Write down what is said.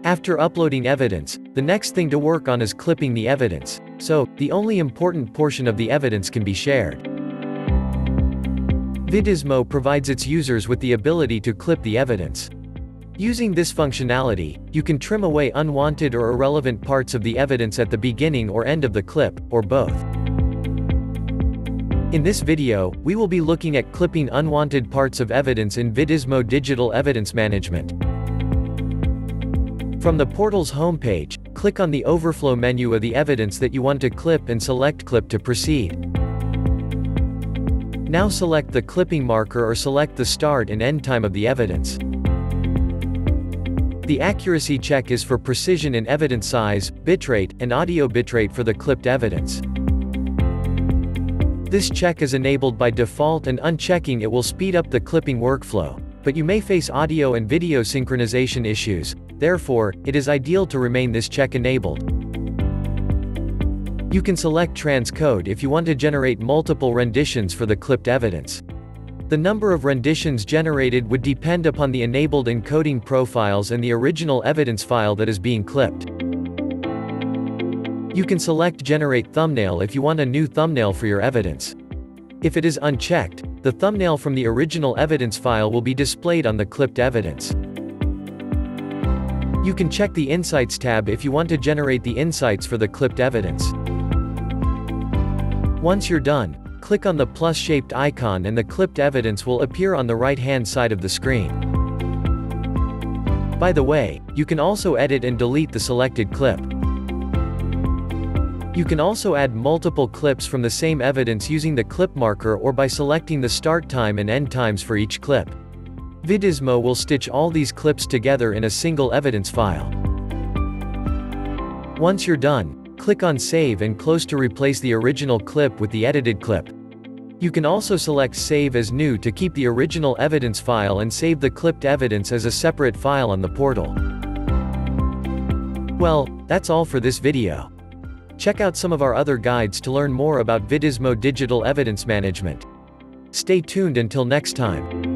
After uploading evidence, the next thing to work on is clipping the evidence, so the only important portion of the evidence can be shared. VIDIZMO provides its users with the ability to clip the evidence. Using this functionality, you can trim away unwanted or irrelevant parts of the evidence at the beginning or end of the clip, or both. In this video, we will be looking at clipping unwanted parts of evidence in VIDIZMO Digital Evidence Management. From the portal's homepage, click on the overflow menu of the evidence that you want to clip and select Clip to proceed. Now select the clipping marker or select the start and end time of the evidence. The accuracy check is for precision in evidence size, bitrate, and audio bitrate for the clipped evidence. This check is enabled by default, and unchecking it will speed up the clipping workflow, but you may face audio and video synchronization issues, therefore, it is ideal to remain this check enabled. You can select transcode if you want to generate multiple renditions for the clipped evidence. The number of renditions generated would depend upon the enabled encoding profiles and the original evidence file that is being clipped. You can select Generate Thumbnail if you want a new thumbnail for your evidence. If it is unchecked, the thumbnail from the original evidence file will be displayed on the clipped evidence. You can check the Insights tab if you want to generate the insights for the clipped evidence. Once you're done, click on the plus-shaped icon and the clipped evidence will appear on the right-hand side of the screen. By the way, you can also edit and delete the selected clip. You can also add multiple clips from the same evidence using the clip marker or by selecting the start time and end times for each clip. VIDIZMO will stitch all these clips together in a single evidence file. Once you're done, click on Save and Close to replace the original clip with the edited clip. You can also select Save as New to keep the original evidence file and save the clipped evidence as a separate file on the portal. Well, that's all for this video. Check out some of our other guides to learn more about VIDIZMO Digital Evidence Management. Stay tuned until next time.